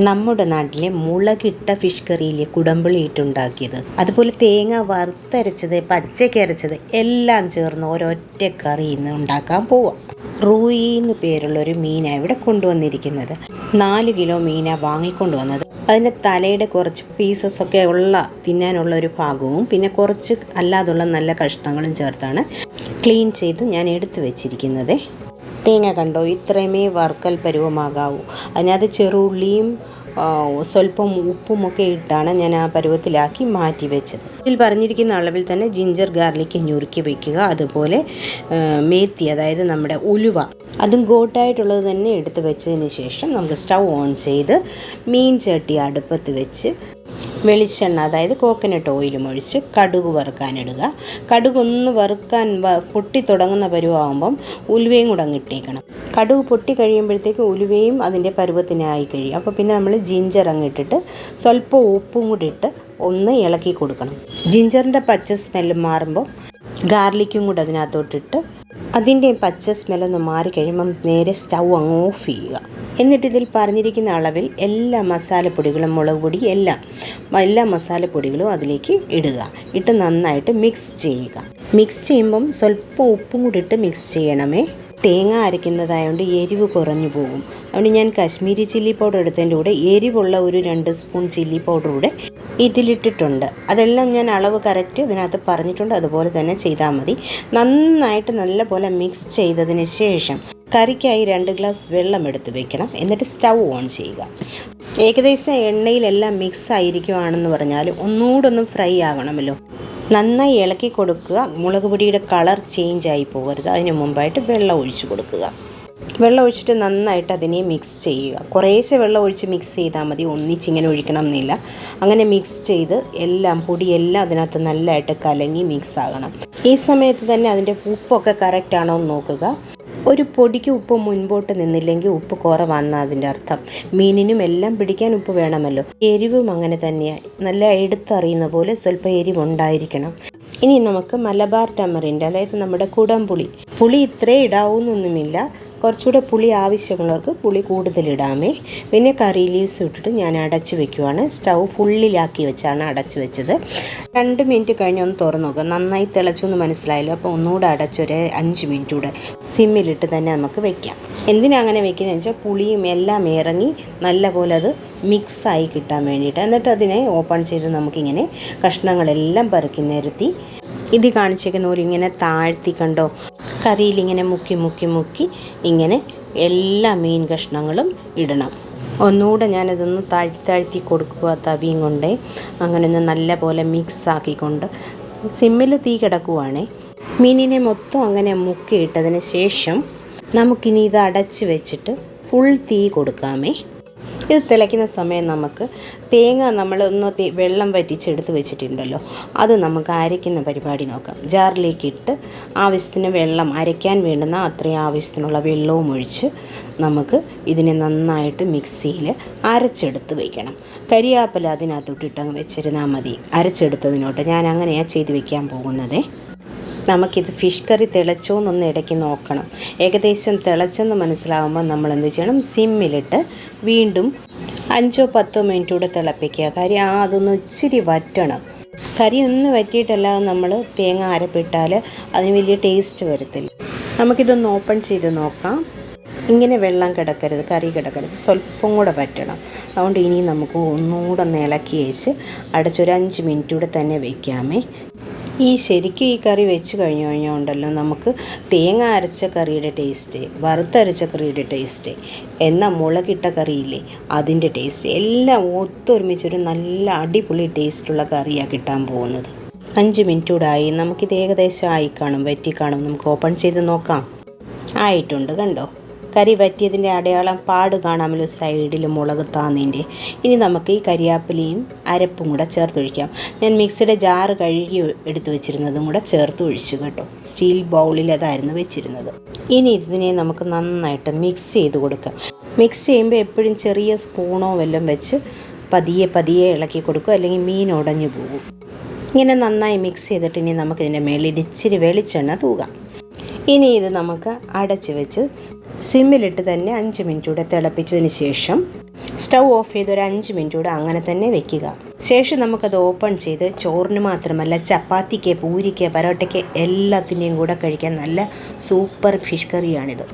നമ്മുടെ നാട്ടിലെ മുളകിട്ട ഫിഷ് കറിയിലെ കുടംപുളി ഇട്ടുണ്ടാക്കിയത്, അതുപോലെ തേങ്ങ വറുത്തരച്ചത്, പച്ചയ്ക്ക് അരച്ചത് എല്ലാം ചേർന്ന് ഒരൊറ്റ കറി ഇന്ന് ഉണ്ടാക്കാൻ പോവാം. റൂയി എന്ന് പേരുള്ളൊരു മീനാണ് ഇവിടെ കൊണ്ടുവന്നിരിക്കുന്നത്. 4 കിലോ മീനാണ് വാങ്ങിക്കൊണ്ടുവന്നത്. അതിൻ്റെ തലയുടെ കുറച്ച് പീസസ് ഒക്കെ തിന്നാനുള്ള ഒരു ഭാഗവും പിന്നെ കുറച്ച് അല്ലാതുള്ള നല്ല കഷ്ണങ്ങളും ചേർത്താണ് ക്ലീൻ ചെയ്ത് ഞാൻ എടുത്തു വെച്ചിരിക്കുന്നത്. തേങ്ങ കണ്ടോ, ഇത്രയുമേ വറുക്കൽ പരുവമാകാവൂ. അതിനകത്ത് ചെറുള്ളിയും സ്വല്പം ഉപ്പുമൊക്കെ ഇട്ടാണ് ഞാൻ ആ പരുവത്തിലാക്കി മാറ്റി വെച്ചത്. ഇതിൽ പറഞ്ഞിരിക്കുന്ന അളവിൽ തന്നെ ജിഞ്ചർ ഗാർലിക്ക് ഞുറുക്കി വയ്ക്കുക. അതുപോലെ മേത്തി, അതായത് നമ്മുടെ ഉലുവ, അതും ഗോട്ടായിട്ടുള്ളത് തന്നെ എടുത്ത് വെച്ചതിന് ശേഷം നമുക്ക് സ്റ്റൗ ഓൺ ചെയ്ത് മീൻ ചട്ടി അടുപ്പത്ത് വെച്ച് വെളിച്ചെണ്ണ, അതായത് കോക്കനട്ട് ഓയിലും ഒഴിച്ച് കടുക് വറുക്കാനിടുക. കടുക് ഒന്ന് വറുക്കാൻ പൊട്ടി തുടങ്ങുന്ന പരുവാകുമ്പം ഉലുവയും കൂടെ അങ്ങ് ഇട്ടേക്കണം. കടുക് പൊട്ടി കഴിയുമ്പോഴത്തേക്ക് ഉലുവയും അതിൻ്റെ പരുവത്തിനായി കഴിയും. അപ്പോൾ പിന്നെ നമ്മൾ ജിഞ്ചർ അങ്ങ് ഇട്ടിട്ട് സ്വല്പം ഉപ്പും കൂടി ഇട്ട് ഒന്ന് ഇളക്കി കൊടുക്കണം. ജിഞ്ചറിൻ്റെ പച്ച സ്മെല്ല് മാറുമ്പോൾ ഗാർലിക്കും കൂടെ അതിനകത്തോട്ടിട്ട് അതിൻ്റെ പച്ച സ്മെല്ലൊന്ന് മാറിക്കഴിയുമ്പം നേരെ സ്റ്റൗ അങ്ങ് ഓഫ് ചെയ്യുക. എന്നിട്ട് ഇതിൽ പറഞ്ഞിരിക്കുന്ന അളവിൽ എല്ലാ മസാലപ്പൊടികളും, മുളക് പൊടി, എല്ലാ മസാലപ്പൊടികളും അതിലേക്ക് ഇടുക. ഇട്ട് നന്നായിട്ട് മിക്സ് ചെയ്യുക. മിക്സ് ചെയ്യുമ്പം സ്വല്പം ഉപ്പും കൂടി ഇട്ട് മിക്സ് ചെയ്യണമേ. തേങ്ങ അരയ്ക്കുന്നതായതുകൊണ്ട് എരിവ് കുറഞ്ഞു പോകും. അതുകൊണ്ട് ഞാൻ കാശ്മീരി ചില്ലി പൗഡർ എടുത്തതിൻ്റെ കൂടെ എരിവുള്ള ഒരു 2 സ്പൂൺ ചില്ലി പൗഡർ കൂടെ ഇതിലിട്ടിട്ടുണ്ട്. അതെല്ലാം ഞാൻ അളവ് കറക്റ്റ് ഇതിനകത്ത് പറഞ്ഞിട്ടുണ്ട്. അതുപോലെ തന്നെ ചെയ്താൽ മതി. നന്നായിട്ട് നല്ലപോലെ മിക്സ് ചെയ്തതിന് ശേഷം കറിക്കായി 2 ഗ്ലാസ് വെള്ളം എടുത്ത് വെക്കണം. എന്നിട്ട് സ്റ്റൗ ഓൺ ചെയ്യുക. ഏകദേശം എണ്ണയിലെല്ലാം മിക്സ് ആയിരിക്കുവാണെന്ന് പറഞ്ഞാൽ ഒന്നുകൂടെ ഒന്ന് ഫ്രൈ ആകണമല്ലോ. നന്നായി ഇളക്കി കൊടുക്കുക. മുളക് പൊടിയുടെ കളർ ചേഞ്ച് ആയി പോകരുത്. അതിന് മുമ്പായിട്ട് വെള്ളം ഒഴിച്ച് കൊടുക്കുക. വെള്ളം ഒഴിച്ചിട്ട് നന്നായിട്ട് അതിനെ മിക്സ് ചെയ്യുക. കുറേശ്ശെ വെള്ളം ഒഴിച്ച് മിക്സ് ചെയ്താൽ മതി, ഒന്നിച്ചിങ്ങനെ ഒഴിക്കണം എന്നില്ല. അങ്ങനെ മിക്സ് ചെയ്ത് പൊടിയെല്ലാം അതിനകത്ത് നല്ലതായിട്ട് കലങ്ങി മിക്സ് ആകണം. ഈ സമയത്ത് തന്നെ അതിൻ്റെ ഉപ്പൊക്കെ കറക്റ്റ് ആണോ എന്ന് നോക്കുക. ഒരു പൊടിക്ക് ഉപ്പ് മുൻപോട്ട് നിന്നില്ലെങ്കിൽ ഉപ്പ് കുറവാണെന്ന് അതിൻ്റെ അർത്ഥം. മീനിനും എല്ലാം പിടിക്കാൻ ഉപ്പ് വേണമല്ലോ. എരിവും അങ്ങനെ തന്നെയാണ്. നല്ല എടുത്തറിയുന്ന പോലെ സ്വല്പം എരിവുണ്ടായിരിക്കണം. ഇനി നമുക്ക് മലബാർ ടമറിൻ്റെ, അതായത് നമ്മുടെ കുടംപുളി, പുളി ഇത്രേ ഇടാവൂന്നൊന്നുമില്ല. കുറച്ചുകൂടെ പുളി ആവശ്യമുള്ളവർക്ക് പുളി കൂടുതലിടാമേ. പിന്നെ കറി ലീവ്സ് ഇട്ടിട്ട് ഞാൻ അടച്ച് വെക്കുവാണ്. സ്റ്റൗ ഫുള്ളിലാക്കി വെച്ചാണ് അടച്ച് വെച്ചത്. 2 മിനിറ്റ് കഴിഞ്ഞ് ഒന്ന് തുറന്ന് നോക്കുക. നന്നായി തിളച്ചൊന്ന് മനസ്സിലായല്ലോ. അപ്പോൾ ഒന്നുകൂടെ അടച്ചൊരു 5 മിനിറ്റ് കൂടെ സിമ്മിലിട്ട് തന്നെ നമുക്ക് വെക്കാം. എന്തിനാ അങ്ങനെ വെക്കുന്നതെന്ന് വെച്ചാൽ പുളിയും എല്ലാം ഇറങ്ങി നല്ലപോലെ അത് മിക്സായി കിട്ടാൻ വേണ്ടിയിട്ട്. എന്നിട്ട് അതിനെ ഓപ്പൺ ചെയ്ത് നമുക്കിങ്ങനെ കഷ്ണങ്ങളെല്ലാം പെറുക്കി നിരത്തി ഇത് കാണിച്ചേക്കുന്ന പോലെ ഇങ്ങനെ താഴ്ത്തി കണ്ടോ, കറിയിലിങ്ങനെ മുക്കി ഇങ്ങനെ എല്ലാ മീൻ കഷ്ണങ്ങളും ഇടണം. ഒന്നുകൂടെ ഞാനതൊന്ന് താഴ്ത്തി കൊടുക്കുക തവിയും കൊണ്ടേ. അങ്ങനെ ഒന്ന് നല്ല പോലെ മിക്സ് ആക്കിക്കൊണ്ട് സിമ്മിൽ തീ കിടക്കുവാണേ. മീനിനെ മൊത്തം അങ്ങനെ മുക്കിയിട്ടതിന് ശേഷം നമുക്കിനി ഇത് അടച്ച് വെച്ചിട്ട് ഫുൾ തീ കൊടുക്കാമേ. ഇത് തിളയ്ക്കുന്ന സമയം നമുക്ക് തേങ്ങ നമ്മളൊന്ന് വെള്ളം വറ്റിച്ചെടുത്ത് വെച്ചിട്ടുണ്ടല്ലോ, അത് നമുക്ക് അരയ്ക്കുന്ന പരിപാടി നോക്കാം. ജാറിലേക്ക് ഇട്ട് ആവശ്യത്തിന് വെള്ളം, അരയ്ക്കാൻ വേണ്ടുന്ന അത്രയും ആവശ്യത്തിനുള്ള വെള്ളവും ഒഴിച്ച് നമുക്ക് ഇതിനെ നന്നായിട്ട് മിക്സിയിൽ അരച്ചെടുത്ത് വയ്ക്കണം. കരിയാപ്പില അതിനകത്തോട്ടിട്ടങ്ങ് വെച്ചിരുന്നാൽ മതി. അരച്ചെടുത്തതിനോട്ട് ഞാൻ അങ്ങനെയാണ് ചെയ്ത് വയ്ക്കാൻ പോകുന്നത്. നമുക്കിത് ഫിഷ് കറി തിളച്ചോന്നൊന്ന് ഇടയ്ക്ക് നോക്കണം. ഏകദേശം തിളച്ചെന്ന് മനസ്സിലാകുമ്പോൾ നമ്മൾ എന്ത് ചെയ്യണം, സിമ്മിലിട്ട് വീണ്ടും 5-10 മിനിറ്റ് കൂടെ തിളപ്പിക്കുക. കാര്യം അതൊന്ന് ഇച്ചിരി വറ്റണം. കറി ഒന്ന് വറ്റിയിട്ടല്ലാതെ നമ്മൾ തേങ്ങ അരപ്പിട്ടാൽ അതിന് വലിയ ടേസ്റ്റ് വരത്തില്ല. നമുക്കിതൊന്ന് ഓപ്പൺ ചെയ്ത് നോക്കാം. ഇങ്ങനെ വെള്ളം കിടക്കരുത്, കറി കിടക്കരുത്, സ്വല്പം കൂടെ വറ്റണം. അതുകൊണ്ട് ഇനി നമുക്ക് ഒന്നുകൂടെ ഒന്ന് ഇളക്കി വെച്ച് അടച്ചൊരു 5 മിനിറ്റ് കൂടെ തന്നെ വയ്ക്കാമേ. ശരിക്കും ഈ കറി വെച്ച് കഴിഞ്ഞാൽ ഉണ്ടല്ലോ, നമുക്ക് തേങ്ങ അരച്ച കറിയുടെ ടേസ്റ്റ്, വറുത്തരച്ച കറിയുടെ ടേസ്റ്റ്, എന്നാൽ മുളകിട്ട കറിയില്ലേ അതിൻ്റെ ടേസ്റ്റ് എല്ലാം ഒത്തൊരുമിച്ചൊരു നല്ല അടിപൊളി ടേസ്റ്റുള്ള കറിയാണ് കിട്ടാൻ പോകുന്നത്. 5 മിനിറ്റ് കൂടെ ആയി. നമുക്കിത് ഏകദേശം വറ്റി കാണും. നമുക്ക് ഓപ്പൺ ചെയ്ത് നോക്കാം. ആയിട്ടുണ്ട് കണ്ടോ. കറി വറ്റിയതിൻ്റെ അടയാളം പാട് കാണാമല്ലോ സൈഡിൽ മുളക് താന്നിൻ്റെ. ഇനി നമുക്ക് ഈ കരിയാപ്പിലയും അരപ്പും കൂടെ ചേർത്തൊഴിക്കാം. ഞാൻ മിക്സിയുടെ ജാറ് കഴുകി എടുത്ത് വെച്ചിരുന്നതും കൂടെ ചേർത്ത് ഒഴിച്ചു കേട്ടോ. സ്റ്റീൽ ബൗളിൽ അതായിരുന്നു വെച്ചിരുന്നത്. ഇനി ഇതിനെ നമുക്ക് നന്നായിട്ട് മിക്സ് ചെയ്ത് കൊടുക്കാം. മിക്സ് ചെയ്യുമ്പോൾ എപ്പോഴും ചെറിയ സ്പൂണോ വല്ലതും വെച്ച് പതിയെ ഇളക്കി കൊടുക്കുക, അല്ലെങ്കിൽ മീൻ ഉടഞ്ഞു പോകും. ഇങ്ങനെ നന്നായി മിക്സ് ചെയ്തിട്ട് ഇനി നമുക്കിതിൻ്റെ മേളിൽ ഇച്ചിരി വെളിച്ചെണ്ണ തൂകാം. ഇനി ഇത് നമുക്ക് അടച്ച് വെച്ച് സിമ്മിലിട്ട് തന്നെ 5 മിനിറ്റ് കൂടെ തിളപ്പിച്ചതിന് ശേഷം സ്റ്റൗ ഓഫ് ചെയ്ത് ഒരു 5 മിനിറ്റ് കൂടെ അങ്ങനെ തന്നെ വെക്കുക. ശേഷം നമുക്കത് ഓപ്പൺ ചെയ്ത് ചോറിന് മാത്രമല്ല ചപ്പാത്തിക്ക്, പൂരിക്ക്, പരോട്ടയ്ക്ക് എല്ലാത്തിൻ്റെയും കൂടെ കഴിക്കാൻ നല്ല സൂപ്പർ ഫിഷ് കറിയാണിത്.